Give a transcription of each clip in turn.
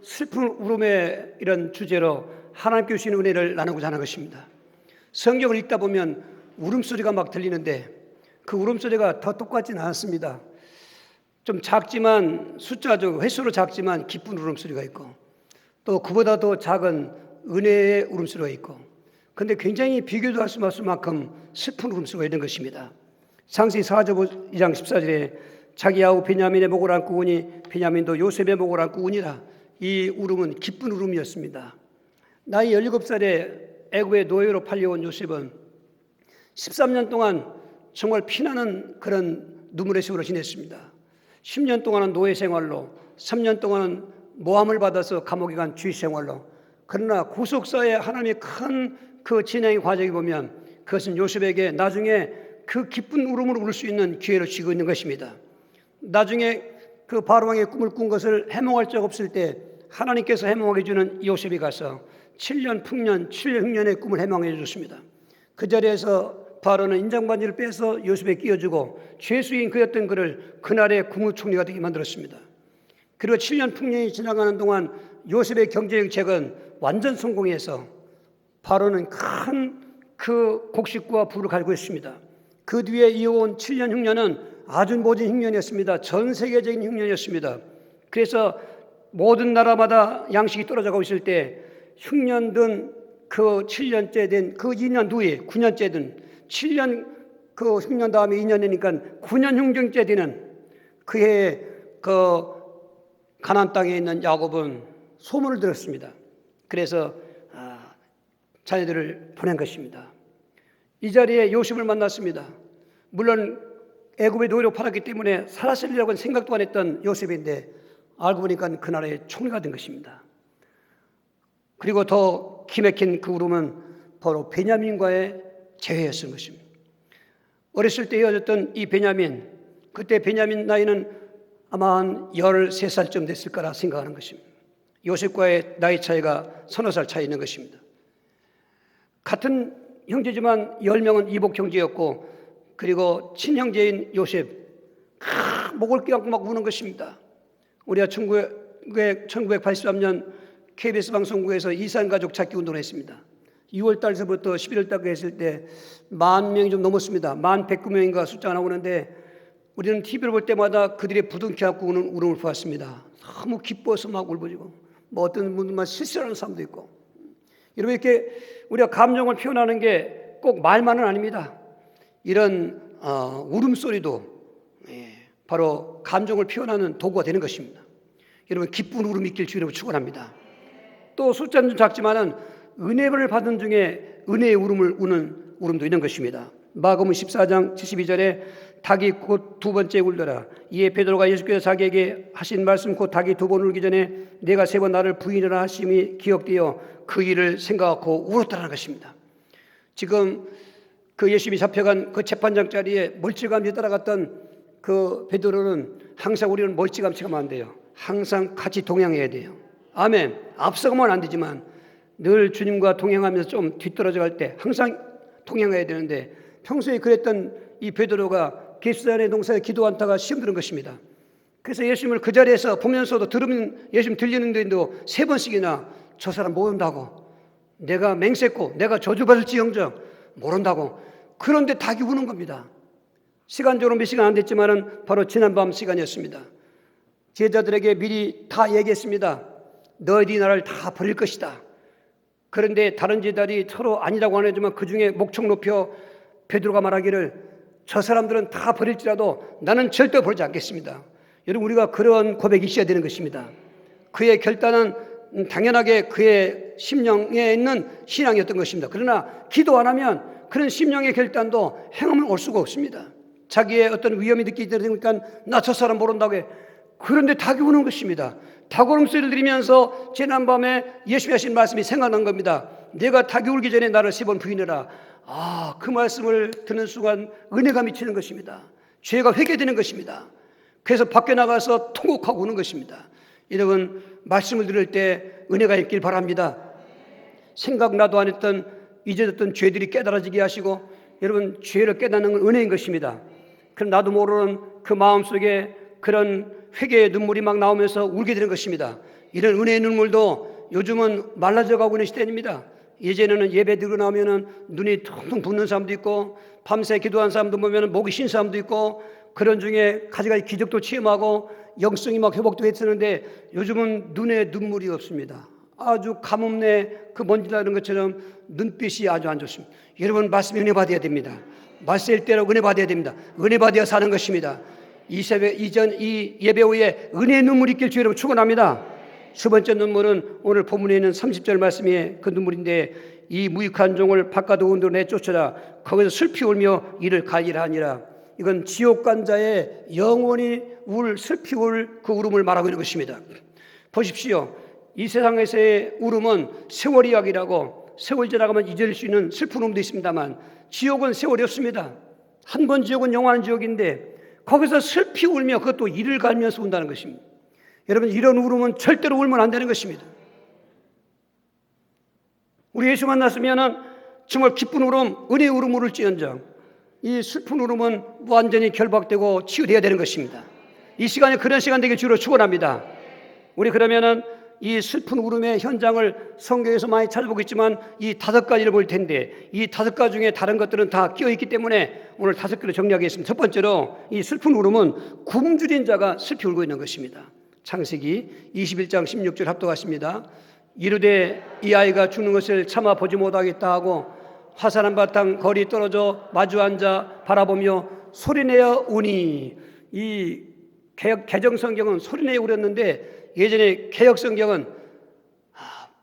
슬픈 울음의 이런 주제로 하나님께 주신 은혜를 나누고자 하는 것입니다. 성경을 읽다 보면 울음소리가 막 들리는데 그 울음소리가 더 똑같지는 않습니다. 좀 작지만 숫자적 횟수로 작지만 기쁜 울음소리가 있고 또 그보다 더 작은 은혜의 울음소리가 있고 그런데 굉장히 비교도 할 수 없을 만큼 슬픈 울음소리가 있는 것입니다. 창세기 4장 2장 14절에 자기 아우 베냐민의 목을 안고 우니 베냐민도 요셉의 목을 안고 우니라. 이 울음은 기쁜 울음이었습니다. 나이 17살에 애굽의 노예로 팔려온 요셉은 13년 동안 정말 피나는 그런 눈물의 세월을 지냈습니다. 10년 동안은 노예 생활로, 3년 동안은 모함을 받아서 감옥에 간 주의 생활로. 그러나 구속사에 하나님의 큰 그 진행의 과정을 보면 그것은 요셉에게 나중에 그 기쁜 울음을 울 수 있는 기회를 주고 있는 것입니다. 나중에 그 바로왕의 꿈을 꾼 것을 해몽할 적 없을 때 하나님께서 해몽하게 주는 요셉이 가서 7년 풍년 7년 흉년의 꿈을 해몽해 줬습니다. 그 자리에서 바로는 인장반지를 빼서 요셉에 끼워주고 죄수인 그였던 그를 그날의 국무총리가 되게 만들었습니다. 그리고 7년 풍년이 지나가는 동안 요셉의 경제정책은 완전 성공해서 바로는 큰 그 곡식과 부를 가지고 있습니다. 그 뒤에 이어온 7년 흉년은 아주 모진 흉년이었습니다. 전 세계적인 흉년이었습니다. 그래서 모든 나라마다 양식이 떨어져가고 있을 때 흉년든 그 7년째 된 그 2년 후에 9년째 된 7년 그 흉년 다음에 2년이니까 9년 흉년째 되는 그 해에 그 가나안 땅에 있는 야곱은 소문을 들었습니다. 그래서 자녀들을 보낸 것입니다. 이 자리에 요셉을 만났습니다. 물론 애굽의 노예로 팔았기 때문에 살았으리라고는 생각도 안 했던 요셉인데 알고 보니까 그 나라의 총리가 된 것입니다. 그리고 더 기맥힌 그 울음은 바로 베냐민과의 재회였던 것입니다. 어렸을 때 헤어졌던 이 베냐민, 그때 베냐민 나이는 아마 한 13살쯤 됐을 거라 생각하는 것입니다. 요셉과의 나이 차이가 서너 살 차이 있는 것입니다. 같은 형제지만 10명은 이복 형제였고 그리고 친형제인 요셉 목을 껴안고 막 우는 것입니다. 우리가 1983년 KBS 방송국에서 이산가족 찾기 운동을 했습니다. 6월 달서부터 11월 달까지 했을 때 10,000명이 좀 넘었습니다. 1,109명인가 숫자가 나오는데 우리는 TV를 볼 때마다 그들의 부둥켜 안고 우는 울음을 보았습니다. 너무 기뻐서 막 울부짖고 뭐 어떤 분들만 실수하는 사람도 있고 여러분 이렇게 우리가 감정을 표현하는 게 꼭 말만은 아닙니다. 이런 울음소리도 바로 감정을 표현하는 도구가 되는 것입니다. 여러분 기쁜 울음이 있길 주님으로 축원합니다. 또 숫자는 좀 작지만은 은혜를 받은 중에 은혜의 울음을 우는 울음도 있는 것입니다. 마가복음 14장 72절에 닭이 곧 두 번째 울더라. 이에 베드로가 예수께서 자기에게 하신 말씀 곧 닭이 두 번 울기 전에 내가 세 번 나를 부인하라 하심이 기억되어 그 일을 생각하고 울었다는 것입니다. 지금 그 예수님이 잡혀간 그 재판장 자리에 멀찌감치 따라갔던 그 베드로는 항상 우리는 멀찌감치 가면 안 돼요. 항상 같이 동행해야 돼요. 아멘. 앞서가면 안 되지만 늘 주님과 동행하면서 좀 뒤떨어져 갈 때 항상 동행해야 되는데 평소에 그랬던 이 베드로가 겟세마네 동산에 기도한다가 시험 들은 것입니다. 그래서 예수님을 그 자리에서 보면서도 들으면 예수님 들리는데도 3번씩이나 저 사람 모른다고 내가 맹세코 내가 저주받을지언정 모른다고 그런데 닭이 우는 겁니다. 시간적으로 몇 시간 안 됐지만은 바로 지난밤 시간이었습니다. 제자들에게 미리 다 얘기했습니다. 너희들이 나를 다 버릴 것이다. 그런데 다른 제자들이 서로 아니라고 안 하지만 그 중에 목청 높여 베드로가 말하기를 저 사람들은 다 버릴지라도 나는 절대 버리지 않겠습니다. 여러분 우리가 그런 고백이 있어야 되는 것입니다. 그의 결단은 당연하게 그의 심령에 있는 신앙이었던 것입니다. 그러나 기도 안 하면 그런 심령의 결단도 행함을 올 수가 없습니다. 자기의 어떤 위험이 느끼기 때문에 나 저 사람 모른다고 해. 그런데 닭이 우는 것입니다. 닭 울음소리를 들으면서 지난밤에 예수님이 하신 말씀이 생각난 겁니다. 내가 닭이 울기 전에 나를 3번 부인해라. 그 말씀을 듣는 순간 은혜가 미치는 것입니다. 죄가 회개되는 것입니다. 그래서 밖에 나가서 통곡하고 우는 것입니다. 여러분 말씀을 들을 때 은혜가 있길 바랍니다. 생각나도 안 했던 잊어졌던 죄들이 깨달아지게 하시고 여러분 죄를 깨닫는 건 은혜인 것입니다. 그럼 나도 모르는 그 마음속에 그런 회개의 눈물이 막 나오면서 울게 되는 것입니다. 이런 은혜의 눈물도 요즘은 말라져 가고 있는 시대입니다. 예전에는 예배 드리고 나오면은 눈이 퉁퉁 붓는 사람도 있고 밤새 기도한 사람도 보면은 목이 쉰 사람도 있고 그런 중에 가지가지 기적도 체험하고 영성이 막 회복도 했었는데 요즘은 눈에 눈물이 없습니다. 아주 가뭄내 그 먼지 나는 것처럼 눈빛이 아주 안 좋습니다. 여러분 말씀 은혜 받아야 됩니다. 말씀일 대로 은혜 받아야 됩니다. 은혜 받아야 사는 것입니다. 이 예배 후에 은혜의 눈물이 있길 주 여러분 축원합니다. 첫 번째 눈물은 오늘 본문에 있는 30절 말씀의 그 눈물인데 이 무익한 종을 바깥 온도로 내쫓으라 거기서 슬피 울며 이를 갈리라 하니라. 이건 지옥 간 자의 영원히 슬피 울 그 울음을 말하고 있는 것입니다. 보십시오. 이 세상에서의 울음은 세월 이야기라고 세월 지나가면 잊을 수 있는 슬픈 울음도 있습니다만 지옥은 세월이 없습니다. 한 번 지옥은 영원한 지옥인데 거기서 슬피 울며 그것도 이를 갈면서 운다는 것입니다. 여러분 이런 울음은 절대로 울면 안 되는 것입니다. 우리 예수 만났으면 정말 기쁜 울음, 은혜의 울음 울을지언정 이 슬픈 울음은 완전히 결박되고 치유되어야 되는 것입니다. 이 시간에 그런 시간 되길 주로 축원합니다. 우리 그러면은 이 슬픈 울음의 현장을 성경에서 많이 찾아보겠지만 이 5가지를 볼 텐데 이 5가지 중에 다른 것들은 다 끼어있기 때문에 오늘 5개로 정리하겠습니다. 첫 번째로 이 슬픈 울음은 굶주린 자가 슬피 울고 있는 것입니다. 창세기 21장 16절 합독하십니다. 이르되 이 아이가 죽는 것을 참아 보지 못하겠다 하고 화산한 바탕 거리 떨어져 마주 앉아 바라보며 소리내어 우니. 이 개정성경은 소리내어 울었는데 예전에 개혁성경은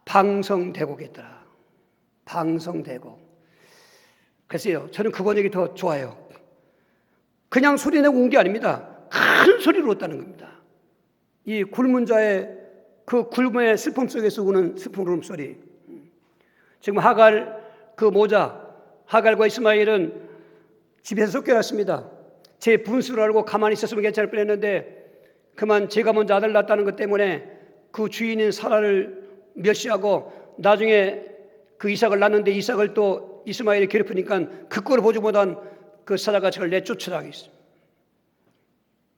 방성대곡이었더라. 방성대곡. 글쎄요, 저는 그 번역이 더 좋아요. 그냥 소리내고 운 게 아닙니다. 큰 소리로 울었다는 겁니다. 이 굶은 자의 그 굶음의 슬픔 속에서 우는 슬픈 울음소리. 지금 하갈 그 모자, 하갈과 이스마엘은 집에서 쫓겨났습니다. 제 분수를 알고 가만히 있었으면 괜찮을 뻔했는데 그만 제가 먼저 아들 낳았다는 것 때문에 그 주인인 사라를 멸시하고 나중에 그 이삭을 낳는데 이삭을 또 이스마엘이 괴롭히니까 그 꼴을 보지 못한 그 사라가 저를 내쫓으라 하겠습니다.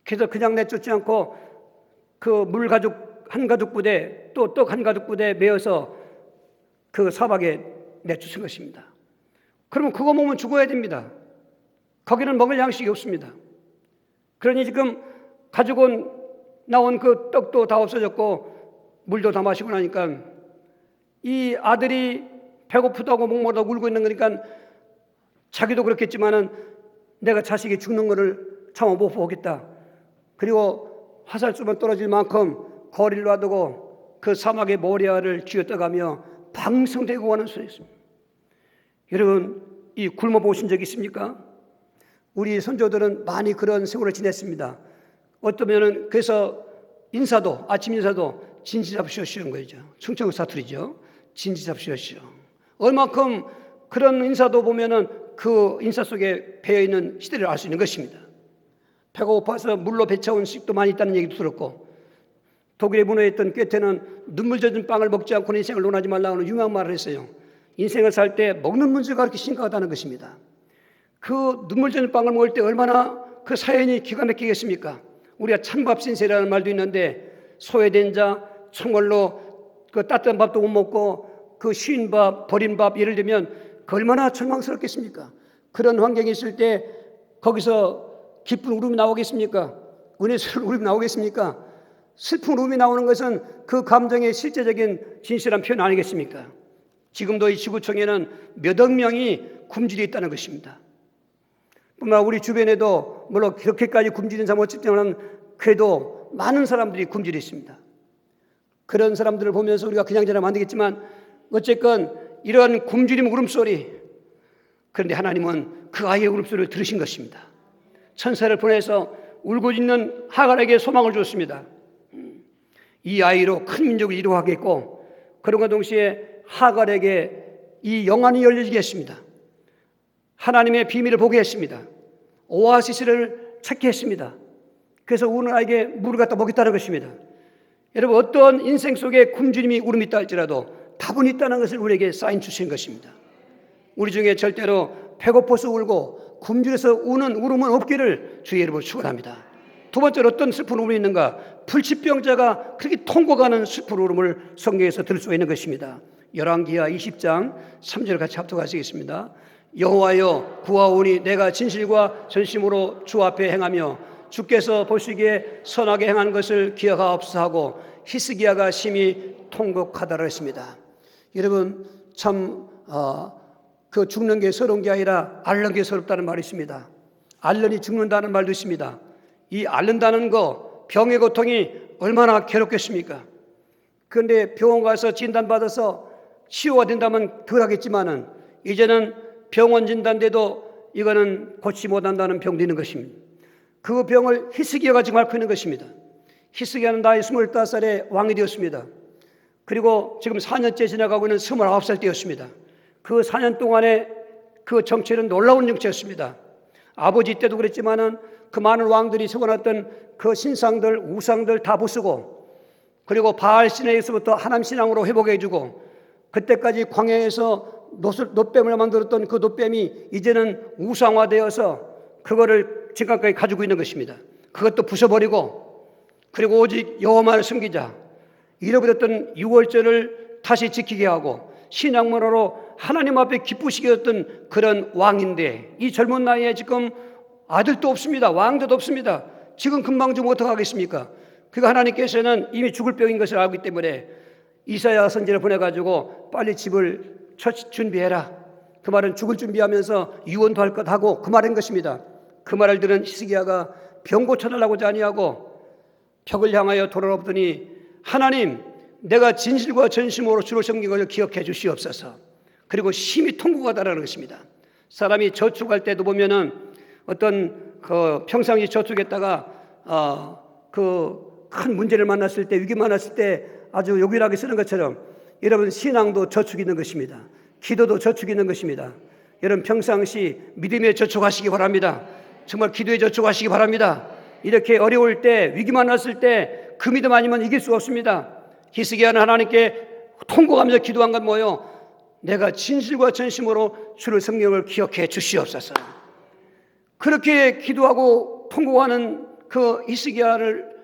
그래서 그냥 내쫓지 않고 그 물가죽 한 가죽 부대 또 떡 한 가죽 부대에 메어서 그 사막에 내쫓은 것입니다. 그러면 그거 먹으면 죽어야 됩니다. 거기는 먹을 양식이 없습니다. 그러니 지금 가지고 나온 그 떡도 다 없어졌고 물도 다 마시고 나니까 이 아들이 배고프다고 목마르다고 울고 있는 거니까 자기도 그렇겠지만은 내가 자식이 죽는 거를 참아 못 보겠다. 그리고 화살수만 떨어질 만큼 거리를 놔두고 그 사막의 모리아를 쥐어떠가며 방성대고 하는 소리였습니다. 여러분 이 굶어 보신 적 있습니까? 우리 선조들은 많이 그런 세월을 지냈습니다. 어떠면은 그래서 인사도 아침 인사도 진지잡시오시오인 거죠. 충청 사투리죠. 진지잡시오시오. 얼마큼 그런 인사도 보면은 그 인사 속에 배어 있는 시대를 알 수 있는 것입니다. 배가 고파서 물로 배쳐온 식도 많이 있다는 얘기도 들었고 독일에 문화했던 꿰테는 눈물 젖은 빵을 먹지 않고는 인생을 논하지 말라는 유명한 말을 했어요. 인생을 살 때 먹는 문제가 그렇게 심각하다는 것입니다. 그 눈물 젖은 빵을 먹을 때 얼마나 그 사연이 기가 막히겠습니까? 우리가 찬밥신세라는 말도 있는데 소외된 자, 총궐로 그 따뜻한 밥도 못 먹고 그 쉬인 밥, 버린 밥 예를 들면 그 얼마나 절망스럽겠습니까? 그런 환경이 있을 때 거기서 기쁜 울음이 나오겠습니까? 은혜스러운 울음이 나오겠습니까? 슬픈 울음이 나오는 것은 그 감정의 실제적인 진실한 표현 아니겠습니까? 지금도 이 지구촌에는 몇억 명이 굶주려 있다는 것입니다. 뿐만 우리 주변에도 물론 그렇게까지 굶주린 사람 없지만 그래도 많은 사람들이 굶주려 있습니다. 그런 사람들을 보면서 우리가 그냥 지나면 안 되겠지만 어쨌건 이러한 굶주림 울음소리, 그런데 하나님은 그 아이의 울음소리를 들으신 것입니다. 천사를 보내서 울고 있는 하갈에게 소망을 줬습니다. 이 아이로 큰 민족을 이루하겠고 그런과 동시에 하갈에게 이 영안이 열려지게 했습니다. 하나님의 비밀을 보게 했습니다. 오아시스를 찾게 했습니다. 그래서 우는 아이에게 물을 갖다 먹였다는 것입니다. 여러분 어떤 인생 속에 굶주림이 울음이 있다 할지라도 답은 있다는 것을 우리에게 사인 주신 것입니다. 우리 중에 절대로 배고파서 울고 굶주려서 우는 울음은 없기를 주의 이름으로 축원합니다. 두 번째로 어떤 슬픈 울음이 있는가? 불치병자가 그렇게 통곡하는 슬픈 울음을 성경에서 들을 수가 있는 것입니다. 열왕기하 20장 3절 같이 합독하시겠습니다. 여호와여 구하오니 내가 진실과 전심으로 주 앞에 행하며 주께서 보시기에 선하게 행한 것을 기억하옵소서 하고 히스기야가 심히 통곡하다라 했습니다. 여러분 참 그 죽는 게 서러운 게 아니라 앓는 게 서럽다는 말이 있습니다. 앓느니 죽는다는 말도 있습니다. 이 앓는다는 거 병의 고통이 얼마나 괴롭겠습니까? 그런데 병원 가서 진단받아서 치유가 된다면 덜 하겠지만은 이제는 병원 진단돼도 이거는 고치지 못한다는 병도 있는 것입니다. 그 병을 히스기야가 지금 앓고 있는 것입니다. 히스기야는 나이 25살에 왕이 되었습니다. 그리고 지금 4년째 지나가고 있는 29살 때였습니다. 그 4년 동안에 그 정치는 놀라운 정치였습니다. 아버지 때도 그랬지만은 그 많은 왕들이 세워놨던 그 신상들, 우상들 다 부수고 그리고 바알 신에서부터 하나님 신앙으로 회복해주고 그때까지 광야에서 놋뱀을 만들었던 그 놋뱀이 이제는 우상화되어서 그거를 지금까지 가지고 있는 것입니다. 그것도 부숴버리고 그리고 오직 여호와만을 숨기자 잃어버렸던 유월절을 다시 지키게 하고 신앙문화로 하나님 앞에 기쁘시게 했던 그런 왕인데 이 젊은 나이에 지금 아들도 없습니다. 왕도 없습니다. 지금 금방 좀 어떡하겠습니까? 그러니까 하나님께서는 이미 죽을 병인 것을 알기 때문에 이사야 선지를 보내가지고 빨리 집을 준비해라. 그 말은 죽을 준비하면서 유언도 할 것 하고 그 말인 것입니다. 그 말을 들은 히스기야가 병 고쳐달라고 하니하고 벽을 향하여 돌아보더니 하나님 내가 진실과 전심으로 주를 섬긴 것을 기억해 주시옵소서. 그리고 심히 통곡하다라는 것입니다. 사람이 저축할 때도 보면은 어떤 그 평상시 저축했다가 그 큰 문제를 만났을 때 위기 만났을 때 아주 요긴하게 쓰는 것처럼 여러분 신앙도 저축이 있는 것입니다. 기도도 저축이 있는 것입니다. 여러분 평상시 믿음에 저축하시기 바랍니다. 정말 기도에 저축하시기 바랍니다. 이렇게 어려울 때 위기 만났을 때 그 믿음 아니면 이길 수 없습니다. 히스기야는 하나님께 통곡하면서 기도한 건 뭐예요? 내가 진실과 전심으로 주를 성령을 기억해 주시옵소서. 그렇게 기도하고 통곡하는 그 히스기야를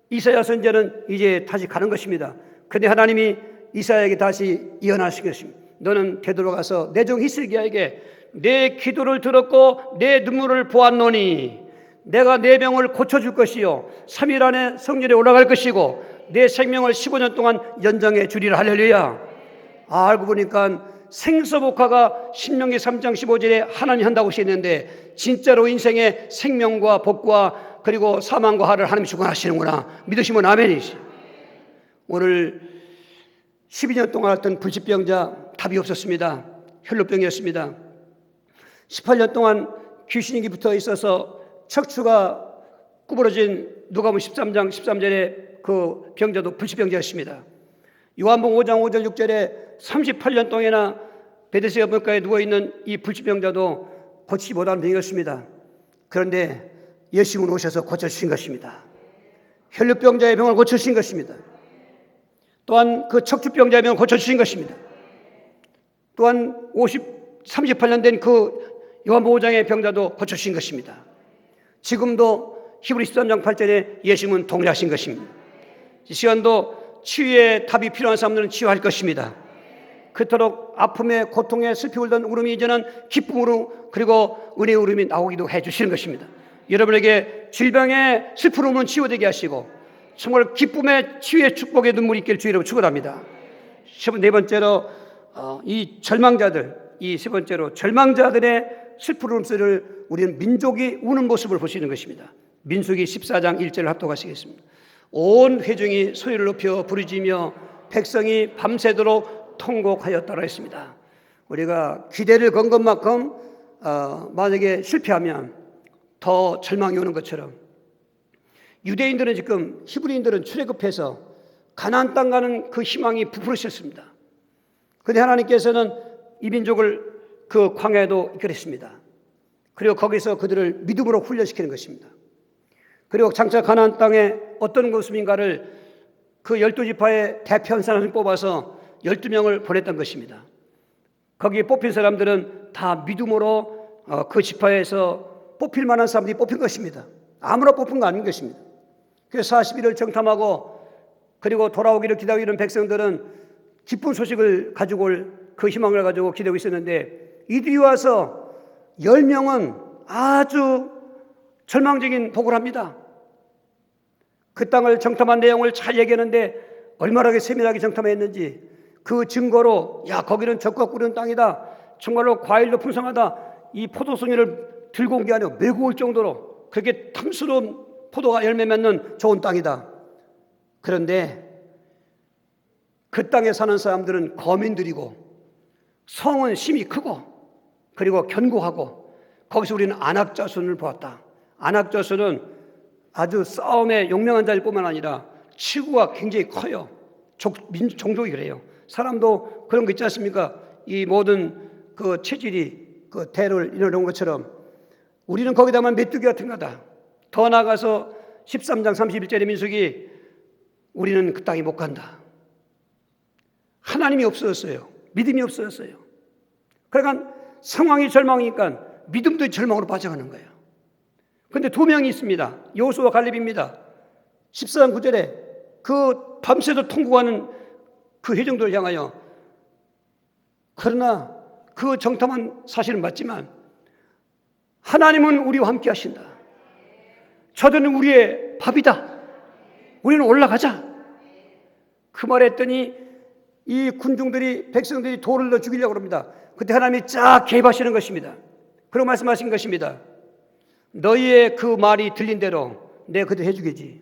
이사야 선지자는 이제 다시 가는 것입니다. 그런데 하나님이 이사야에게 다시 예언하신 것입니다. 너는 되돌아가서 내 종 히스기야에게 내 기도를 들었고 내 눈물을 보았노니 내가 내 병을 고쳐줄 것이요 3일 안에 성전에 올라갈 것이고 내 생명을 15년 동안 연장해 주리라. 할렐루야. 알고 보니까 생서복화가 신명기 3장 15절에 하나님 한다고 하시는데 진짜로 인생의 생명과 복과 그리고 사망과 하를 하나님이 주관하시는구나 믿으시면 아멘이시. 오늘 12년 동안 앓던 불치병자 답이 없었습니다. 혈루병이었습니다. 18년 동안 귀신이 붙어 있어서 척추가 구부러진 누가복음 13장 13절에 그 병자도 불치병자였습니다. 요한복음 5장 5절 6절에 38년 동안이나 베데스다 물가에 누워있는 이 불치병자도 고치지 못하는 병이었습니다. 그런데 예수님은 오셔서 고쳐주신 것입니다. 혈루병자의 병을 고쳐주신 것입니다. 또한 그 척추병자의 병을 고쳐주신 것입니다. 또한 38년 된 그 요한복음 5장의 병자도 고쳐주신 것입니다. 지금도 히브리 13장 8절에 예수님은 동일하신 것입니다. 이 시간도 치유의 답이 필요한 사람들은 치유할 것입니다. 그토록 아픔에 고통에 슬피 울던 울음이 이제는 기쁨으로 그리고 은혜의 울음이 나오기도 해 주시는 것입니다. 여러분에게 질병의 슬픈 울음은 치유되게 하시고 정말 기쁨의 치유의 축복의 눈물이 있길 주의로 축원합니다. 네 번째로 이 절망자들, 이 세 번째로 절망자들의 슬픈 울음소리를 우리는 민족이 우는 모습을 볼 수 있는 것입니다. 민수기 14장 1절을 합독하시겠습니다. 온 회중이 소리를 높여 부르짖으며 백성이 밤새도록 통곡하였다고 했습니다. 우리가 기대를 건 것만큼 만약에 실패하면 더 절망이 오는 것처럼 유대인들은 지금 히브리인들은 출애굽해서 가나안 땅 가는 그 희망이 부풀으셨습니다. 그런데 하나님께서는 이 민족을 그 광야에도 이끌었습니다. 그리고 거기서 그들을 믿음으로 훈련시키는 것입니다. 그리고 장차 가나안 땅에 어떤 모습인가를 그 12지파의 대표 한 사람을 뽑아서 12명을 보냈던 것입니다. 거기에 뽑힌 사람들은 다 믿음으로 그 지파에서 뽑힐 만한 사람들이 뽑힌 것입니다. 아무나 뽑힌 거 아닌 것입니다. 그 40일을 정탐하고 그리고 돌아오기를 기다리고 있는 백성들은 기쁜 소식을 가지고 올 그 희망을 가지고 기다리고 있었는데, 이들이 와서 10명은 아주 절망적인 보고를 합니다. 그 땅을 정탐한 내용을 잘 얘기하는데 얼마나 세밀하게 정탐했는지 그 증거로, 야, 거기는 적과 꿀은 땅이다, 정말로 과일도 풍성하다, 이 포도송이를 들고 온 게 아니고 메고 올 정도로 그렇게 탐스러운 포도가 열매 맺는 좋은 땅이다. 그런데 그 땅에 사는 사람들은 거민들이고 성은 심이 크고 그리고 견고하고, 거기서 우리는 안악자손을 보았다. 안악자손은 아주 싸움에 용맹한 자일 뿐만 아니라 치구가 굉장히 커요. 종족이 그래요. 사람도 그런 거 있지 않습니까? 이 모든 그 체질이 그 대를 이루는 것처럼 우리는 거기다만 메뚜기 같은 거다. 더 나아가서 13장 31절의 민수기, 우리는 그 땅에 못 간다. 하나님이 없어졌어요. 믿음이 없어졌어요. 그러니까 상황이 절망이니까 믿음도 절망으로 빠져가는 거예요. 그런데 두 명이 있습니다. 여호수아와 갈렙입니다. 14장 9절에 그 밤새도 통곡하는 그 회중들을 향하여, 그러나 그 정탐한 사실은 맞지만 하나님은 우리와 함께 하신다. 저들은 우리의 밥이다. 우리는 올라가자. 그 말 했더니 이 군중들이, 백성들이 돌을 넣어 죽이려고 합니다. 그때 하나님이 쫙 개입하시는 것입니다. 그러고 말씀하신 것입니다. 너희의 그 말이 들린 대로 내가 그대로 해주겠지.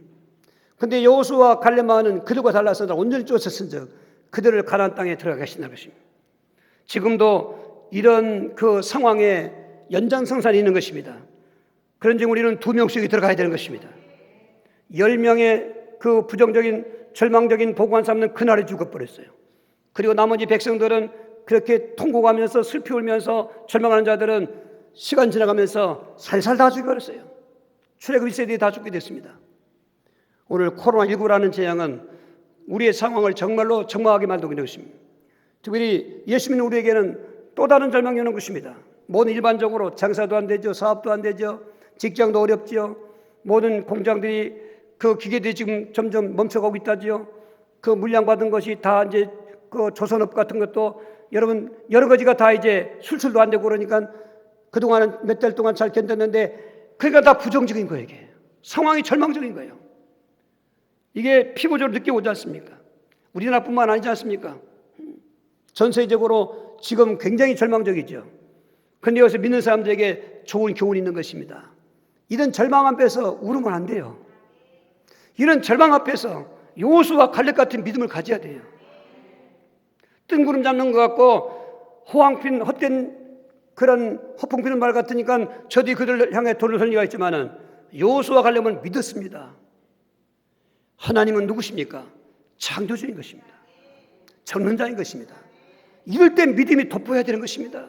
그런데 여호수아와 갈렙만은 그들과 달라서 온전히 쫓았은즉 그들을 가나안 땅에 들어가게 하신다는 것입니다. 지금도 이런 그 상황에 연장성산이 있는 것입니다. 그런즉 우리는 2명씩이 들어가야 되는 것입니다. 10명의 그 부정적인 절망적인 보고한 사람은 그날에 죽어버렸어요. 그리고 나머지 백성들은 그렇게 통곡하면서 슬피 울면서 절망하는 자들은 시간 지나가면서 살살 다 죽어버렸어요. 출애굽 1세대에 다 죽게 됐습니다. 오늘 코로나19라는 재앙은 우리의 상황을 정말로 적막하게 만들고 있는 것입니다. 특별히 예수 믿는 우리에게는 또 다른 절망이 오는 것입니다. 모든 일반적으로 장사도 안 되죠. 사업도 안 되죠. 직장도 어렵죠. 모든 공장들이 그 기계들이 지금 점점 멈춰가고 있다지요. 그 물량 받은 것이 다 이제 그 조선업 같은 것도 여러분 여러 가지가 다 이제 수출도 안 되고 그러니까 그동안은 몇 달 동안 잘 견뎠는데 그러니까 다 부정적인 거예요. 이게 상황이 절망적인 거예요. 이게 피부적으로 느껴오지 않습니까? 우리나라뿐만 아니지 않습니까? 전 세계적으로 지금 굉장히 절망적이죠. 그런데 여기서 믿는 사람들에게 좋은 교훈이 있는 것입니다. 이런 절망 앞에서 울으면 안 돼요. 이런 절망 앞에서 여호수아와 갈렙 같은 믿음을 가져야 돼요. 뜬구름 잡는 것 같고 호황핀 헛된 그런 허풍피는 말 같으니까 저들이 그들을 향해 돌을 설 리가 있지만은 여호수아와 갈렙은 믿었습니다. 하나님은 누구십니까? 창조주인 것입니다. 전능자인 것입니다. 이럴 때 믿음이 돋보여야 되는 것입니다.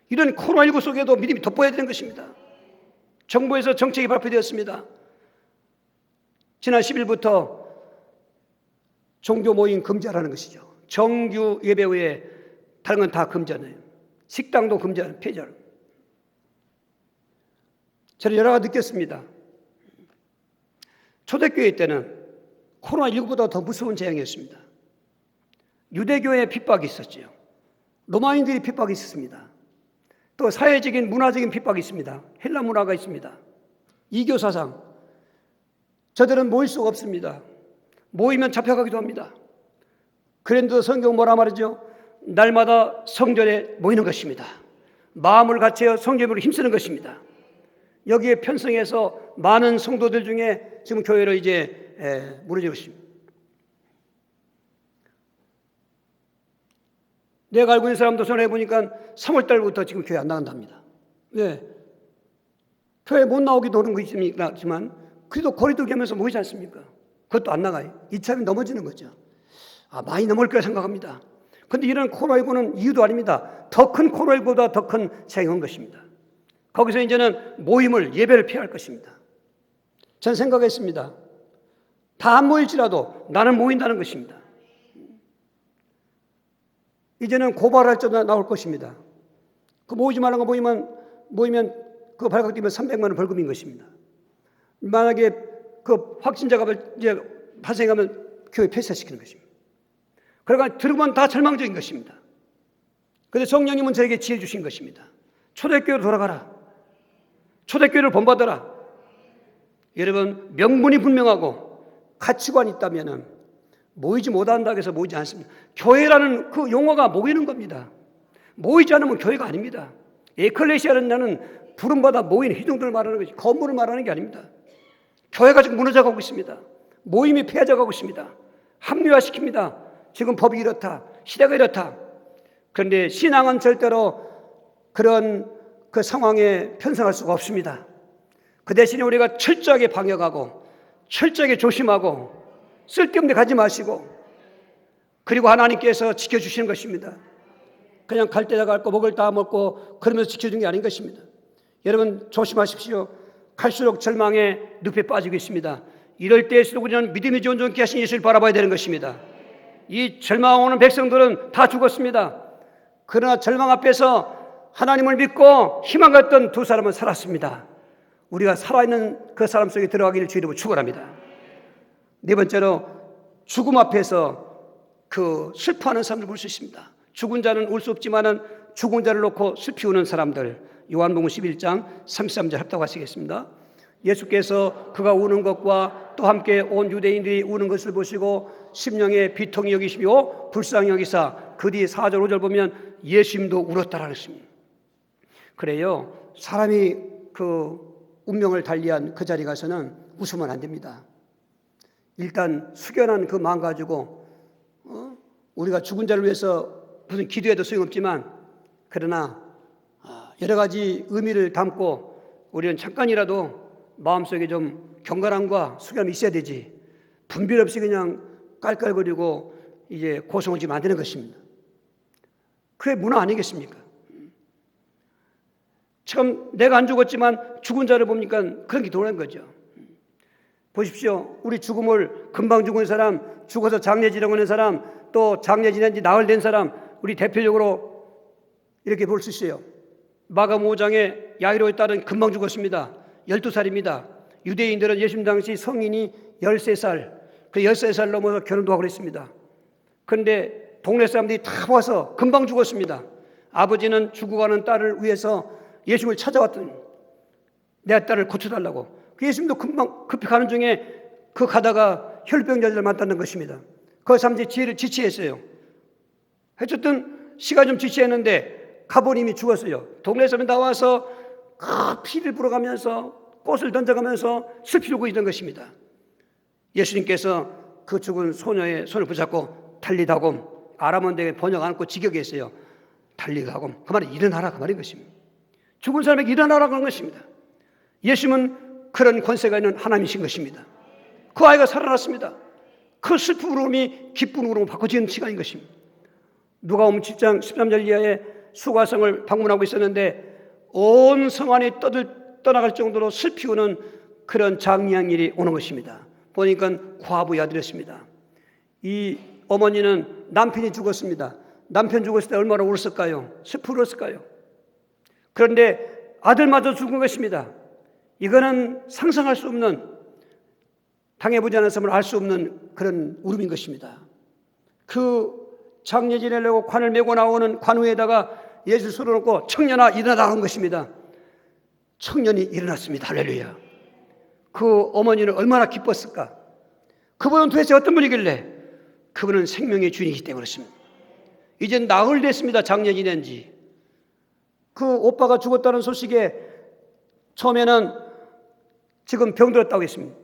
이런 코로나19 속에도 믿음이 돋보여야 되는 것입니다. 정부에서 정책이 발표되었습니다. 지난 10일부터 종교 모임 금지하라는 것이죠. 정규 예배 후에 다른 건 다 금지하네요. 식당도 금지하는 폐지하는. 저는 여러 가지 느꼈습니다. 초대교회 때는 코로나19보다 더 무서운 재앙이었습니다. 유대교의 핍박이 있었죠. 로마인들이 핍박이 있었습니다. 또 사회적인 문화적인 핍박이 있습니다. 헬라 문화가 있습니다. 이교 사상. 저들은 모일 수가 없습니다. 모이면 잡혀가기도 합니다. 그런데도 성경 뭐라 말이죠? 날마다 성전에 모이는 것입니다. 마음을 같이어 성전으로 힘쓰는 것입니다. 여기에 편성해서 많은 성도들 중에 지금 교회로 이제 무너지고 있습니다. 내가 알고 있는 사람도 전화해보니까 3월달부터 지금 교회 안 나간답니다. 왜? 교회 못 나오기도 하는 거 있지만 그래도 거리두기 하면서 모이지 않습니까? 그것도 안 나가요. 이참에 넘어지는 거죠. 많이 넘을 거라 생각합니다. 그런데 이런 코로나19는 이유도 아닙니다. 더 큰 코로나19보다 더 큰 재앙인 것입니다. 거기서 이제는 모임을, 예배를 피할 것입니다. 전 생각했습니다. 다 안 모일지라도 나는 모인다는 것입니다. 이제는 고발할 자도 나올 것입니다. 그 모이지 말라는 거 모이면 그 발각되면 300만 원 벌금인 것입니다. 만약에 그 확진자가 이제 발생하면 교회 폐쇄시키는 것입니다. 그러니까 들으면 다 절망적인 것입니다. 그런데 성령님은 저에게 지혜 주신 것입니다. 초대교회로 돌아가라. 초대교회를 본받아라. 여러분, 명분이 분명하고 가치관이 있다면 모이지 못한다고 해서 모이지 않습니다. 교회라는 그 용어가 모이는 겁니다. 모이지 않으면 교회가 아닙니다. 에클레시아는 나는 부름받아 모이는 희동들을 말하는 것이 건물을 말하는 게 아닙니다. 교회가 지금 무너져가고 있습니다. 모임이 폐해져가고 있습니다. 합리화시킵니다. 지금 법이 이렇다. 시대가 이렇다. 그런데 신앙은 절대로 그런 그 상황에 편성할 수가 없습니다. 그 대신에 우리가 철저하게 방역하고 철저하게 조심하고 쓸데없는 데 가지 마시고 그리고 하나님께서 지켜주시는 것입니다. 그냥 갈 때다 갈 거 먹을 다 먹고 그러면서 지켜주는 게 아닌 것입니다. 여러분 조심하십시오. 갈수록 절망의 늪에 빠지고 있습니다. 이럴 때일수록 우리는 믿음이 온전케 하신 예수를 바라봐야 되는 것입니다. 이 절망하는 백성들은 다 죽었습니다. 그러나 절망 앞에서 하나님을 믿고 희망 갖던 두 사람은 살았습니다. 우리가 살아있는 그 사람 속에 들어가기를 주의로 축원합니다. 네 번째로 죽음 앞에서 그 슬퍼하는 사람들 볼 수 있습니다. 죽은 자는 울 수 없지만은 죽은 자를 놓고 슬피 우는 사람들. 요한복음 11장 33절 합독하시겠습니다. 예수께서 그가 우는 것과 또 함께 온 유대인들이 우는 것을 보시고 심령에 비통히 여기시며 불쌍히 여기사 그 뒤 4절 5절 보면 예수님도 울었다라는 것입니다. 그래요. 사람이 그 운명을 달리한 그 자리 가서는 웃으면 안 됩니다. 일단 숙연한 그 마음 가지고 우리가 죽은 자를 위해서 무슨 기도해도 소용없지만 그러나 여러 가지 의미를 담고 우리는 잠깐이라도 마음속에 좀 경건함과 숙연함이 있어야 되지 분별 없이 그냥 깔깔거리고 이제 고성을 지면 안 되는 것입니다. 그게 문화 아니겠습니까? 참 내가 안 죽었지만 죽은 자를 보니까 그런 게 도는 거죠. 보십시오. 우리 죽음을 금방 죽은 사람, 죽어서 장례 지내고 있는 사람, 또 장례 지낸 지 나흘 된 사람, 우리 대표적으로 이렇게 볼 수 있어요. 마가음 5장에 야이로에 따른 금방 죽었습니다. 12살입니다. 유대인들은 예수님 당시 성인이 13살, 그 13살 넘어서 결혼도 하고 그랬습니다. 그런데 동네 사람들이 다 와서 금방 죽었습니다. 아버지는 죽어가는 딸을 위해서 예수님을 찾아왔더니 내 딸을 고쳐달라고. 예수님도 금방 급히 가는 중에 그 가다가 혈병자들을 만났는 것입니다. 그 사람들이 지혜를 지체했어요. 어쨌든 시가 좀 지체했는데 가보니 이미 죽었어요. 동네 사람이 나와서 그 피를 불어가면서 꽃을 던져가면서 슬피 울고 있는 것입니다. 예수님께서 그 죽은 소녀의 손을 붙잡고 달리다곰, 아람어인데 번역 안 하고 직역했어요. 달리다곰, 그 말은 일어나라 그 말인 것입니다. 죽은 사람에게 일어나라고 하는 것입니다. 예수님은 그런 권세가 있는 하나님이신 것입니다. 그 아이가 살아났습니다. 그 슬픈 울음이 기쁜 울음으로 바꿔지는 시간인 것입니다. 누가복음 7장 13절 이하에 수가성을 방문하고 있었는데 온 성안이 떠나갈 정도로 슬피 우는 그런 장리한 일이 오는 것입니다. 보니까 과부의 아들이었습니다. 이 어머니는 남편이 죽었습니다. 남편 죽었을 때 얼마나 울었을까요? 슬피 울었을까요? 그런데 아들마저 죽은 것입니다. 이거는 상상할 수 없는, 당해보지 않았으면 알 수 없는 그런 울음인 것입니다. 그 장례 지내려고 관을 메고 나오는 관우에다가 예수 서러놓고 청년아 일어나라 한 것입니다. 청년이 일어났습니다. 할렐루야. 그 어머니는 얼마나 기뻤을까. 그분은 도대체 어떤 분이길래? 그분은 생명의 주인이기 때문에 그렇습니다. 이제 나흘 됐습니다. 장례 지낸 지. 그 오빠가 죽었다는 소식에 처음에는 지금 병들었다고 했습니다.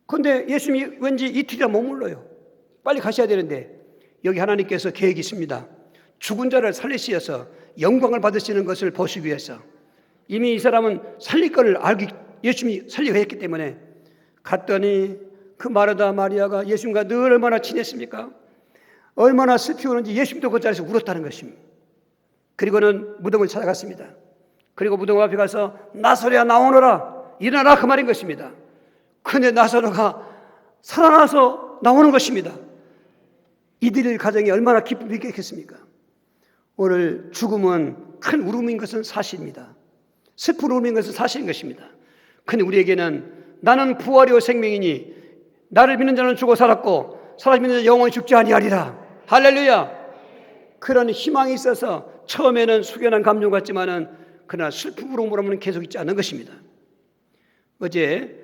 그런데 예수님이 왠지 이틀이나 머물러요. 빨리 가셔야 되는데 여기 하나님께서 계획이 있습니다. 죽은 자를 살리시어서 영광을 받으시는 것을 보시기 위해서 이미 이 사람은 살릴 것을 알기, 예수님이 살리고 했기 때문에 갔더니 그 마르다 마리아가 예수님과 늘 얼마나 친했습니까? 얼마나 슬피 우는지 예수님도 그 자리에서 울었다는 것입니다. 그리고는 무덤을 찾아갔습니다. 그리고 무덤 앞에 가서 나사로야 나오너라 일어나라 그 말인 것입니다. 그런데 나사로가 살아나서 나오는 것입니다. 이들의 가정이 얼마나 기쁨이 있겠습니까? 오늘 죽음은 큰 울음인 것은 사실입니다. 슬픈 울음인 것은 사실인 것입니다. 그런데 우리에게는 나는 부활이요 생명이니 나를 믿는 자는 죽어 살았고 살아 믿는 자는 영원히 죽지 아니하리라. 할렐루야. 그런 희망이 있어서 처음에는 숙연한 감정 같지만은 그러나 슬픔으로 몰아오면 계속 있지 않은 것입니다. 어제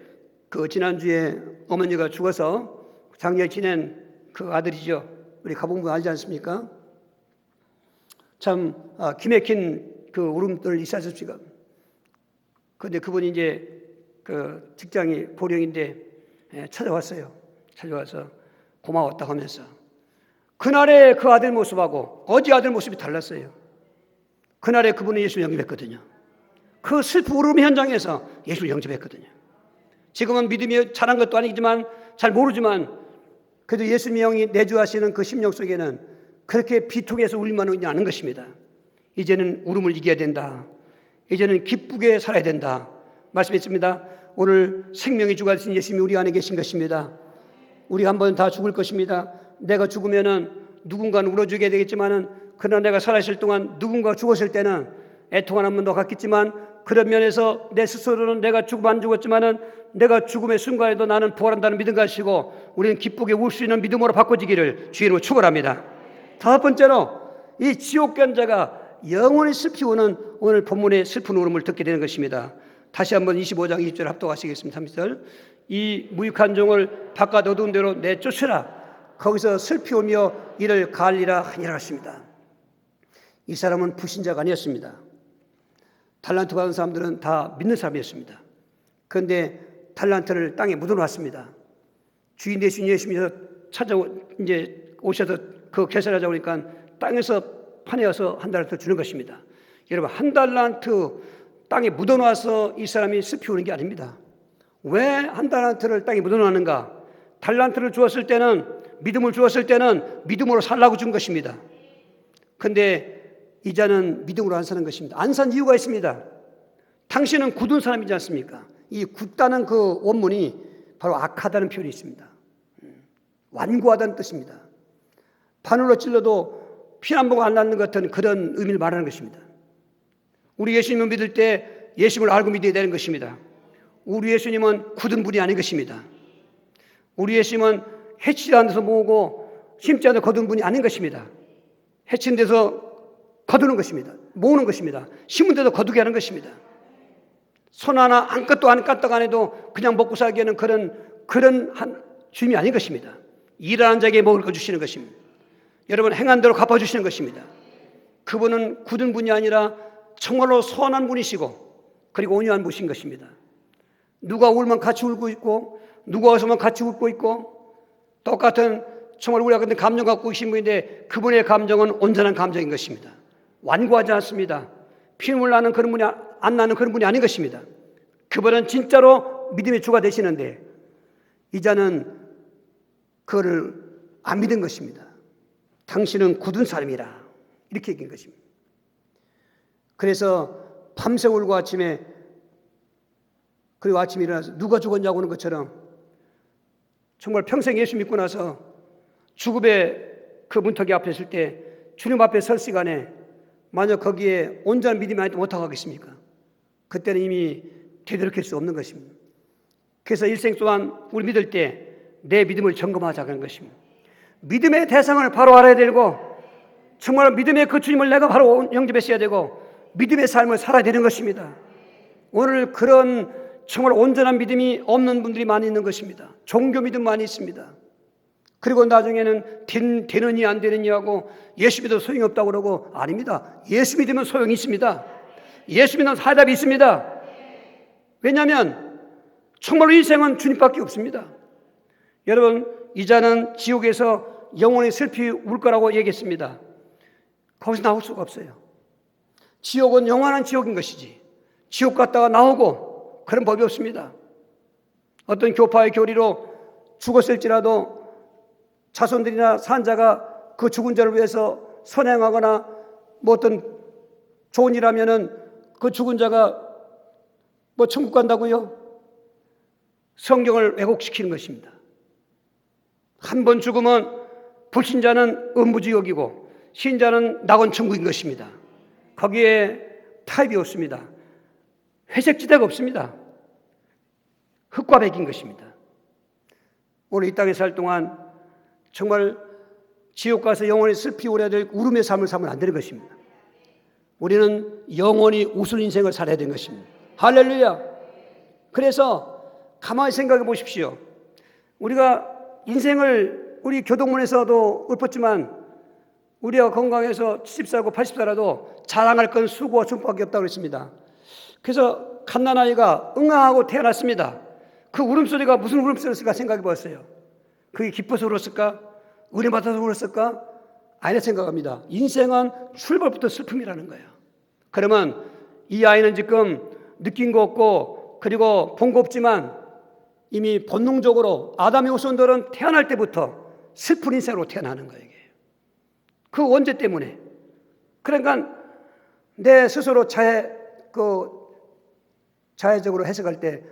지난주에 어머니가 죽어서 장례 지낸 그 아들이죠. 우리 가봉부 알지 않습니까? 참 기맥힌 그 울음들 있었습니까? 그런데 그분이 이제 그 직장이 보령인데 찾아왔어요. 찾아와서 고마웠다 하면서 그날의 그 아들 모습하고 어제 아들 모습이 달랐어요. 그날에 그분은 예수를 영접했거든요. 그 슬픈 울음 현장에서 예수를 영접했거든요. 지금은 믿음이 잘한 것도 아니지만 잘 모르지만 그래도 예수님의 영이 내주하시는 그 심령 속에는 그렇게 비통해서 울만 오지 않은 것입니다. 이제는 울음을 이겨야 된다. 이제는 기쁘게 살아야 된다. 말씀했습니다. 오늘 생명의 주가 되신 예수님이 우리 안에 계신 것입니다. 우리 한 번 다 죽을 것입니다. 내가 죽으면은 누군가는 울어주게 되겠지만은 그러나 내가 살아있을 동안 누군가 죽었을 때는 애통한 한 번도 갖겠지만 그런 면에서 내 스스로는 내가 죽으면 안 죽었지만은 내가 죽음의 순간에도 나는 부활한다는 믿음 가지고 우리는 기쁘게 울 수 있는 믿음으로 바꿔지기를 주의 이름으로 축원합니다. 다섯 번째로 이 지옥간 자가 영원히 슬피 우는 오늘 본문의 슬픈 울음을 듣게 되는 것입니다. 다시 한번 25장 20절 합독하시겠습니다. 30절 이 무익한 종을 바깥 어두운 데로 내쫓으라. 거기서 슬피 울며 이를 갈리라 하니라 하십니다. 이 사람은 불신자가 아니었습니다. 달란트 받은 사람들은 다 믿는 사람이었습니다. 그런데 달란트를 땅에 묻어놨습니다. 주인 되신 예수님께서 이제 오셔서 그 계산하자 보니까 땅에서 파내어서 한 달란트 주는 것입니다. 여러분 한 달란트 땅에 묻어놔서 이 사람이 슬피 우는 게 아닙니다. 왜 한 달란트를 땅에 묻어놨는가? 달란트를 주었을 때는 믿음을 주었을 때는 믿음으로 살라고 준 것입니다. 그런데 이자는 믿음으로 안 사는 것입니다. 안 산 이유가 있습니다. 당신은 굳은 사람이지 않습니까? 이 굳다는 그 원문이 바로 악하다는 표현이 있습니다. 완고하다는 뜻입니다. 바늘로 찔러도 피난보가 안 나는 것 같은 그런 의미를 말하는 것입니다. 우리 예수님을 믿을 때 예수님을 알고 믿어야 되는 것입니다. 우리 예수님은 굳은 분이 아닌 것입니다. 우리 예수님은 해치지 않은 데서 모으고 심지 않은 데서 거둔 분이 아닌 것입니다. 해친 데서 거두는 것입니다. 모으는 것입니다. 심은 데서 거두게 하는 것입니다. 손 하나 안 까도 안 까딱 안 해도 그냥 먹고 살기에는 그런 한 주님이 아닌 것입니다. 일하는 자에게 먹을 거 주시는 것입니다. 여러분 행한 대로 갚아주시는 것입니다. 그분은 굳은 분이 아니라 정말로 선한 분이시고 그리고 온유한 분이신 것입니다. 누가 울면 같이 울고 있고 누가 웃으면 같이 웃고 있고 똑같은 정말 우리가 같은 감정 갖고 계신 분인데 그분의 감정은 온전한 감정인 것입니다. 완고하지 않습니다. 피눈물 나는 그런 분이 안 나는 그런 분이 아닌 것입니다. 그분은 진짜로 믿음의 주가 되시는데 이자는 그거를 안 믿은 것입니다. 당신은 굳은 사람이라 이렇게 얘기한 것입니다. 그래서 밤새 울고 아침에 그리고 아침에 일어나서 누가 죽었냐고 하는 것처럼 정말 평생 예수 믿고 나서 죽음의 그 문턱이 앞에 있을 때 주님 앞에 설 시간에 만약 거기에 온전한 믿음이 아니면 어떻게 하겠습니까? 그때는 이미 되돌이킬 수 없는 것입니다. 그래서 일생 동안 우리 믿을 때 내 믿음을 점검하자는 것입니다. 믿음의 대상을 바로 알아야 되고 정말 믿음의 그 주님을 내가 바로 영접했어야 되고 믿음의 삶을 살아야 되는 것입니다. 오늘 그런 정말 온전한 믿음이 없는 분들이 많이 있는 것입니다. 종교 믿음 많이 있습니다. 그리고 나중에는 되느니 안 되느니 하고 예수 믿어도 소용이 없다고 그러고 아닙니다. 예수 믿으면 소용이 있습니다. 예수 믿는 사답이 있습니다. 왜냐하면 정말로 인생은 주님밖에 없습니다. 여러분 이자는 지옥에서 영원히 슬피 울 거라고 얘기했습니다. 거기서 나올 수가 없어요. 지옥은 영원한 지옥인 것이지 지옥 갔다가 나오고 그런 법이 없습니다. 어떤 교파의 교리로 죽었을지라도 자손들이나 산자가 그 죽은 자를 위해서 선행하거나 뭐 어떤 좋은 일 하면은 그 죽은 자가 뭐 천국 간다고요? 성경을 왜곡시키는 것입니다. 한 번 죽으면 불신자는 음부지옥이고 신자는 낙원 천국인 것입니다. 거기에 타협이 없습니다. 회색지대가 없습니다. 흙과 베낀 것입니다. 오늘 이 땅에 살 동안 정말 지옥 가서 영원히 슬피 오래야 될 울음의 삶을 살면 안 되는 것입니다. 우리는 영원히 웃을 인생을 살아야 되는 것입니다. 할렐루야. 그래서 가만히 생각해 보십시오. 우리가 인생을 우리 교동문에서도 읊었지만 우리가 건강해서 70살고 80살라도 자랑할 건 수고와 충복밖에 없다고 그랬습니다. 그래서 갓난아이가 응아하고 태어났습니다. 그 울음소리가 무슨 울음소리였을까 생각해 보았어요. 그게 기뻐서 울었을까? 은혜 받아서 울었을까? 아니라 생각합니다. 인생은 출발부터 슬픔이라는 거예요. 그러면 이 아이는 지금 느낀 거 없고 그리고 본 거 없지만 이미 본능적으로 아담의 후손들은 태어날 때부터 슬픈 인생으로 태어나는 거예요. 그 원죄 때문에. 그러니까 내 스스로 자해적으로 해석할 때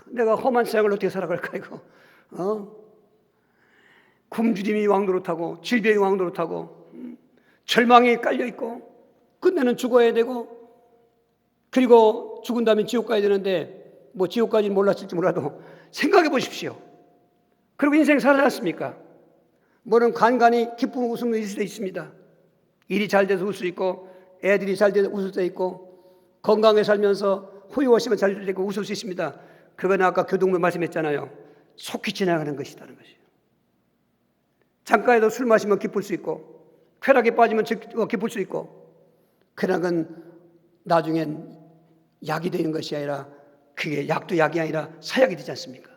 내가 험한 세상을 어떻게 살아갈까 이거. 굶주림이 왕노릇하고 질병이 왕노릇하고 절망이 깔려있고 끝내는 죽어야 되고 그리고 죽은 다음에 지옥 가야 되는데 뭐 지옥까지는 몰랐을지 몰라도 생각해 보십시오. 그리고 인생 살지 않습니까? 뭐는 간간히 기쁨 웃음이 있을 수 있습니다. 일이 잘 돼서 울 수 있고 애들이 잘 돼서 웃을 수 있고 건강하게 살면서 후유하시면 잘 되고 웃을 수 있습니다. 그건 아까 교동문 말씀했잖아요. 속히 지나가는 것이라는 것이에요. 잠깐에도 술 마시면 기쁠 수 있고 쾌락에 빠지면 기쁠 수 있고 그러나 그건 나중엔 약이 되는 것이 아니라 그게 약도 약이 아니라 사약이 되지 않습니까?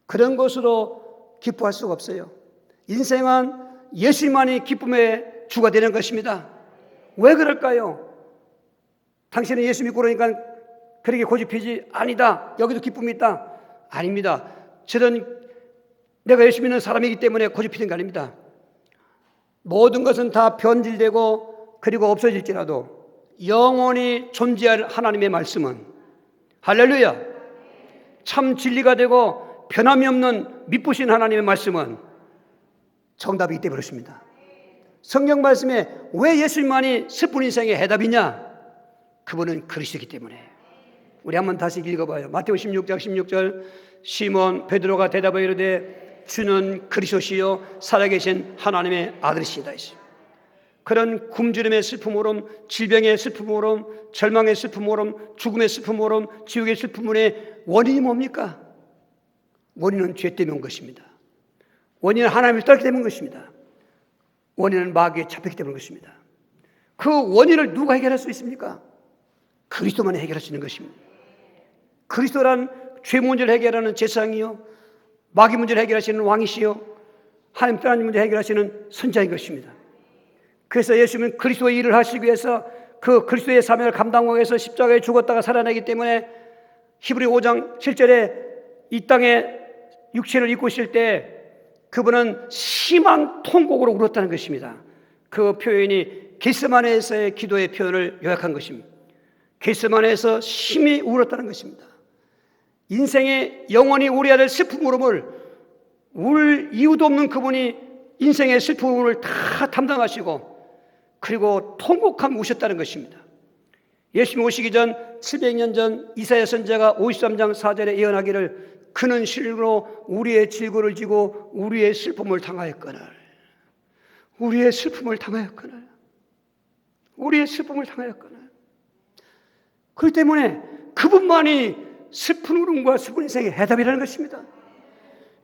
그런 것으로 기뻐할 수가 없어요. 인생은 예수님만이 기쁨의 주가 되는 것입니다. 왜 그럴까요? 당신은 예수 믿고 그러니까 그렇게 고집이지? 아니다. 여기도 기쁨이 있다. 아닙니다. 저는 내가 예수 믿는 사람이기 때문에 고집피는 게 아닙니다. 모든 것은 다 변질되고 그리고 없어질지라도 영원히 존재할 하나님의 말씀은 할렐루야 참 진리가 되고 변함이 없는 믿으신 하나님의 말씀은 정답이기 때문에 그렇습니다. 성경 말씀에 왜 예수님만이 슬픈 인생의 해답이냐? 그분은 그리스도이기 때문에. 우리 한번 다시 읽어봐요. 마태복음 16장 16절 시몬 베드로가 대답하여 이르되 주는 그리스도시요 살아계신 하나님의 아들이시다. 그런 굶주림의 슬픔 오름, 질병의 슬픔 오름, 절망의 슬픔 오름, 죽음의 슬픔 오름, 지옥의 슬픔의 원인이 뭡니까? 원인은 죄 때문에 온 것입니다. 원인은 하나님을 떠났기 때문인 것입니다. 원인은 마귀에 잡혔기 때문인 것입니다. 그 원인을 누가 해결할 수 있습니까? 그리스도만 해결할 수 있는 것입니다. 그리스도란 죄 문제를 해결하는 제사장이요 마귀 문제를 해결하시는 왕이시요 하나님 떠나는 문제를 해결하시는 선자인 것입니다. 그래서 예수님은 그리스도의 일을 하시기 위해서 그 그리스도의 사명을 감당하기 위해서 십자가에 죽었다가 살아나기 때문에 히브리 5장 7절에 이 땅에 육체를 입고 있을 때 그분은 심한 통곡으로 울었다는 것입니다. 그 표현이 겟세마네에서의 기도의 표현을 요약한 것입니다. 겟세마네에서 심히 울었다는 것입니다. 인생에 영원히 울어야 될 슬픔 울음을 울 이유도 없는 그분이 인생의 슬픔을 다 담당하시고 그리고 통곡하며 우셨다는 것입니다. 예수님 오시기 전 700년 전 이사야 선지자가 53장 4절에 예언하기를 그는 실로 우리의 질고를 지고 우리의 슬픔을 당하였거늘 우리의 슬픔을 당하였거늘 우리의 슬픔을 당하였거늘 그렇기 때문에 그분만이 슬픈 울음과 슬픈 인생의 해답이라는 것입니다.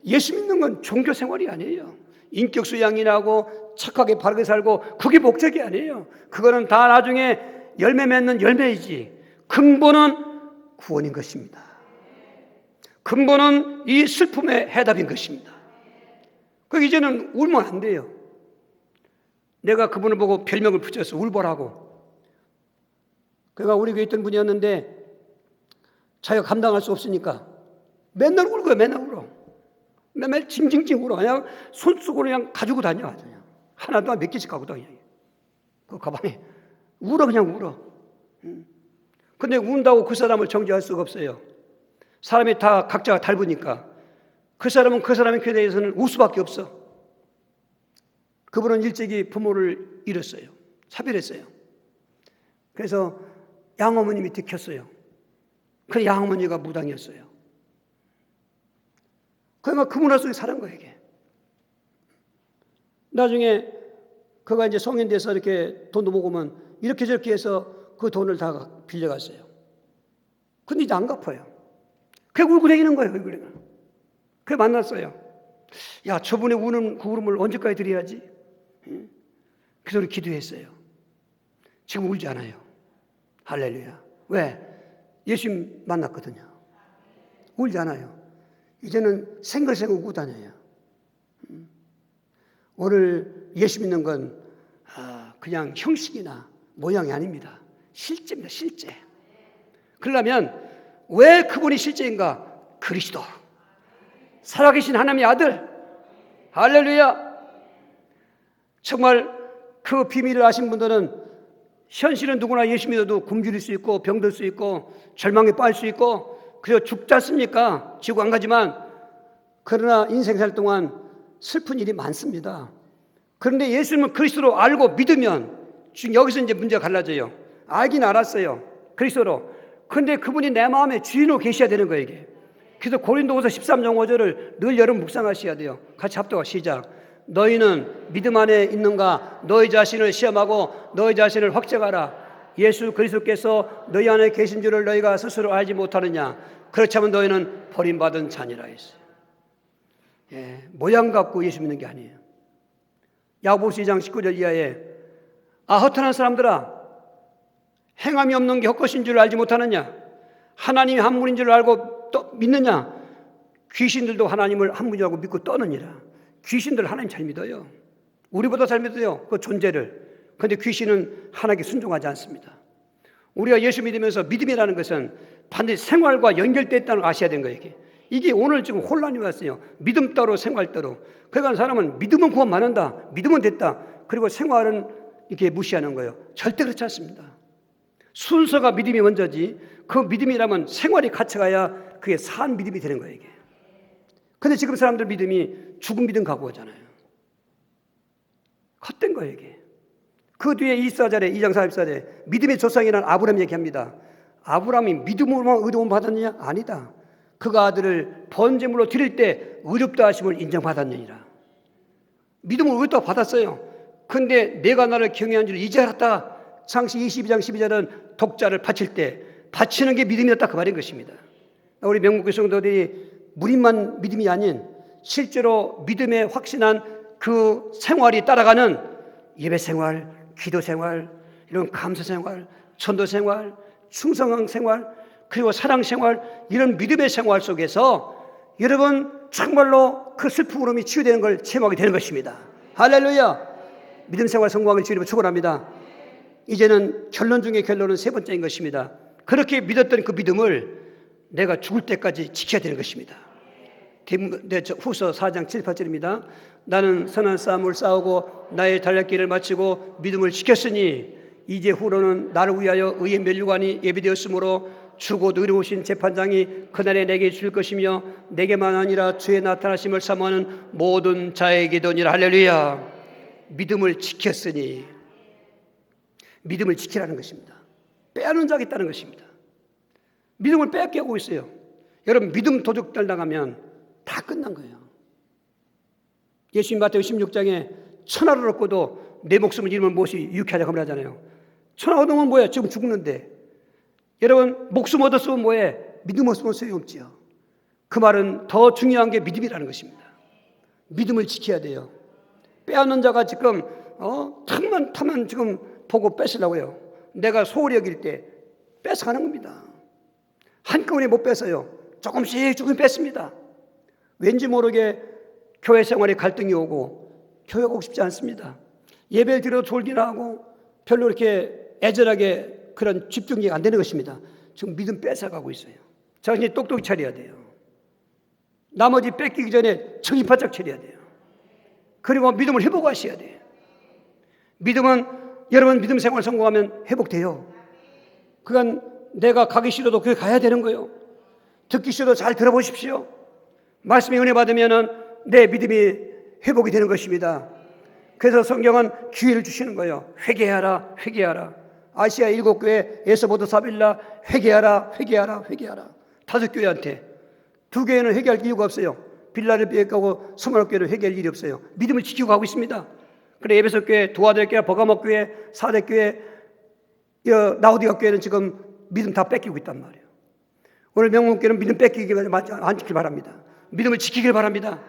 예수 믿는 건 종교 생활이 아니에요. 인격 수양이라고 착하게 바르게 살고 그게 목적이 아니에요. 그거는 다 나중에 열매 맺는 열매이지 근본은 구원인 것입니다. 근본은 이 슬픔의 해답인 것입니다. 그 이제는 울면 안 돼요. 내가 그분을 보고 별명을 붙였어. 울보라고. 그가 우리 교회에 있던 분이었는데 자기가 감당할 수 없으니까 맨날 울고요. 맨날 울어. 맨날 징징징 울어. 그냥 손수건을 그냥 가지고 다녀. 그냥. 하나 동안 몇 개씩 갖고 다녀. 그 가방에. 울어 그냥 울어. 근데 운다고 그 사람을 정죄할 수가 없어요. 사람이 다 각자가 다르니까 그 사람은 그 사람의 교회에 대해서는 울 수밖에 없어. 그분은 일찍이 부모를 잃었어요. 차별했어요. 그래서 양어머님이 들켰어요. 그 양어머니가 무당이었어요. 그러니까 그 문화 속에 사는 거예요, 이게. 나중에 그가 이제 성인 돼서 이렇게 돈도 모으면 이렇게 저렇게 해서 그 돈을 다 빌려갔어요. 근데 이제 안 갚아요. 그게 울고 다니는 거예요, 얼굴에는. 그래 만났어요. 야, 저분의 우는 그 울음을 언제까지 드려야지? 그래서 우리 기도했어요. 지금 울지 않아요. 할렐루야. 왜? 예수님 만났거든요. 울지 않아요. 이제는 생글생글 웃고 다녀요. 오늘 예수 믿는 건 그냥 형식이나 모양이 아닙니다. 실제입니다. 실제. 그러려면 왜 그분이 실제인가? 그리스도. 살아계신 하나님의 아들. 할렐루야. 정말 그 비밀을 아신 분들은 현실은 누구나 예수 믿어도 굶주릴 수 있고 병들 수 있고 절망에 빠질 수 있고 그래서 죽지 않습니까? 지옥 안 가지만 그러나 인생 살 동안 슬픈 일이 많습니다. 그런데 예수님을 그리스도로 알고 믿으면 지금 여기서 이제 문제가 갈라져요. 알긴 알았어요. 그리스도로. 그런데 그분이 내 마음에 주인으로 계셔야 되는 거예요, 이게. 그래서 고린도후서 13장 5절을 늘 여러분 묵상하셔야 돼요. 같이 합독하 시작. 너희는 믿음 안에 있는가? 너희 자신을 시험하고 너희 자신을 확정하라. 예수 그리스도께서 너희 안에 계신 줄을 너희가 스스로 알지 못하느냐? 그렇지 않으면 너희는 버림받은 자니라 했어요. 예, 모양 갖고 예수 믿는 게 아니에요. 야고보서 2장 19절 이하에 허탄한 사람들아, 행함이 없는 게 헛것인 줄 알지 못하느냐? 하나님이 한 분인 줄 알고 또 믿느냐? 귀신들도 하나님을 한 분이라고 믿고 떠느니라. 귀신들 하나님 잘 믿어요. 우리보다 잘 믿어요, 그 존재를. 그런데 귀신은 하나님께 순종하지 않습니다. 우리가 예수 믿으면서 믿음이라는 것은 반드시 생활과 연결되어 있다는 걸 아셔야 되는 거예요. 이게 오늘 지금 혼란이 왔어요. 믿음 따로 생활 따로. 그러니까 사람은 믿으면 구원 받는다, 믿으면 됐다, 그리고 생활은 이렇게 무시하는 거예요. 절대 그렇지 않습니다. 순서가 믿음이 먼저지 그 믿음이라면 생활이 같이 가야 그게 산 믿음이 되는 거예요, 이게. 근데 지금 사람들 믿음이 죽은 믿음 갖고 오잖아요. 헛된 거예요, 이게. 그 뒤에 24절에 2장 44절에 믿음의 조상이라는 아브라함 얘기합니다. 아브라함이 믿음으로만 의로움 받았느냐? 아니다. 그가 아들을 번제물로 드릴 때 의롭다 하심을 인정받았느니라. 믿음을 의롭다 받았어요. 근데 내가 나를 경외한 줄 이제 알았다. 창세기 22장 12절은 독자를 바칠 때 바치는 게 믿음이었다, 그 말인 것입니다. 우리 명목교 성도들이 무림만 믿음이 아닌 실제로 믿음에 확신한 그 생활이 따라가는 예배 생활, 기도 생활, 이런 감사 생활, 전도 생활, 충성 생활, 그리고 사랑 생활, 이런 믿음의 생활 속에서 여러분 정말로 그 슬픈 울음이 치유되는 걸 체험하게 되는 것입니다. 할렐루야. 믿음 생활 성공하길 주님으로 축원합니다. 이제는 결론 중에 결론은 세 번째인 것입니다. 그렇게 믿었던 그 믿음을 내가 죽을 때까지 지켜야 되는 것입니다. 후서 4장 7, 8절입니다. 나는 선한 싸움을 싸우고 나의 달렸기를 마치고 믿음을 지켰으니 이제 후로는 나를 위하여 의의 면류관이 예비되었으므로 주고 의로우신 재판장이 그날에 내게 줄 것이며 내게만 아니라 주의 나타나심을 사모하는 모든 자에게도니라. 할렐루야. 믿음을 지켰으니, 믿음을 지키라는 것입니다. 빼앗는 자가 있다는 것입니다. 믿음을 빼앗기고 있어요. 여러분, 믿음 도둑질 당하면 다 끝난 거예요. 예수님 마태복음 16장에 천하를 얻고도 내 목숨을 잃으면 무엇이 유익하냐 그 말하잖아요. 천하 얻으면 뭐야? 지금 죽는데. 여러분, 목숨 얻었으면 뭐해? 믿음 없으면 소용없지요. 그 말은 더 중요한 게 믿음이라는 것입니다. 믿음을 지켜야 돼요. 빼앗는 자가 지금 탐만 지금 보고 뺏으려고요. 내가 소홀히 여길 때 뺏어가는 겁니다. 한꺼번에 못 뺏어요. 조금씩 뺐습니다. 왠지 모르게 교회 생활에 갈등이 오고 교회 가고 싶지 않습니다. 예배를 드려도 졸기나 하고 별로 이렇게 애절하게 그런 집중이 안 되는 것입니다. 지금 믿음 뺏어가고 있어요. 자신이 똑똑히 차려야 돼요. 나머지 뺏기기 전에 정신 바짝 차려야 돼요. 그리고 믿음을 회복하셔야 돼요. 믿음은 여러분 믿음 생활 성공하면 회복돼요. 그건 내가 가기 싫어도 그게 가야 되는 거예요. 듣기 싫어도 잘 들어보십시오. 말씀에 은혜 받으면 내 믿음이 회복이 되는 것입니다. 그래서 성경은 기회를 주시는 거예요. 회개하라, 회개하라. 아시아 7교회, 에스보드 사빌라, 회개하라, 회개하라, 회개하라. 5 교회한테. 2 교회는 회개할 이유가 없어요. 빌라델비아에 가고 스무나 교회를 회개할 일이 없어요. 믿음을 지키고 가고 있습니다. 그래 에베소 교회, 도아델 교회, 버가모 교회, 사대 교회, 라오디가 교회는 지금 믿음 다 뺏기고 있단 말이에요. 오늘 명문교회는 믿음 뺏기기 않기를 바랍니다. 믿음을 지키길 바랍니다.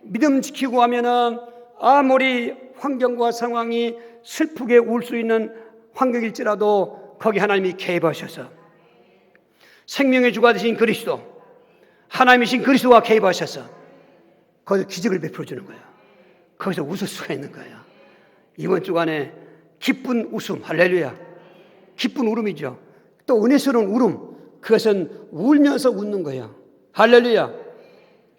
믿음 지키고 하면은 아무리 환경과 상황이 슬프게 울 수 있는 환경일지라도 거기 하나님이 개입하셔서 생명의 주가 되신 그리스도, 하나님이신 그리스도가 개입하셔서 거기서 기적을 베풀어 주는 거예요. 거기서 웃을 수가 있는 거예요. 이번 주간에 기쁜 웃음, 할렐루야. 기쁜 울음이죠. 또 은혜스러운 울음, 그것은 울면서 웃는 거예요. 할렐루야.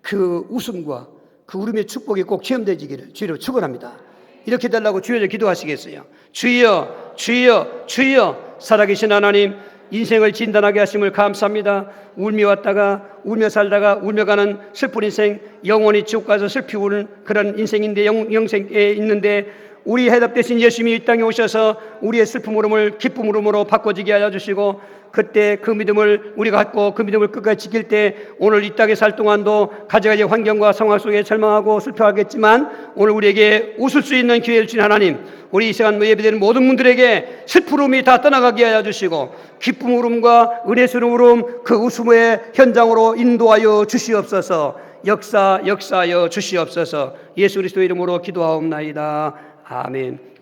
그 웃음과 그 울음의 축복이 꼭 체험되기를 주의로 축원합니다. 이렇게 달라고 주여 기도하시겠어요? 주여, 주여, 주여, 살아계신 하나님, 인생을 진단하게 하심을 감사합니다. 울며 왔다가 울며 살다가 울며 가는 슬픈 인생, 영원히 지옥 가서 슬피 우는 그런 인생인데 영생에 있는데 우리 해답 대신 예수님이 이 땅에 오셔서 우리의 슬픔 울음을 기쁨 울음으로 바꿔지게 하여 주시고 그때 그 믿음을 우리가 갖고 그 믿음을 끝까지 지킬 때 오늘 이 땅에 살 동안도 가지가지 환경과 상황 속에 절망하고 슬퍼하겠지만 오늘 우리에게 웃을 수 있는 기회를 주신 하나님, 우리 이 시간 예배드리는 모든 분들에게 슬픔이 다 떠나가게 하여 주시고 기쁨 울음과 은혜스러운 울음 그 웃음의 현장으로 인도하여 주시옵소서. 역사하여 주시옵소서. 예수 그리스도 이름으로 기도하옵나이다. 아멘.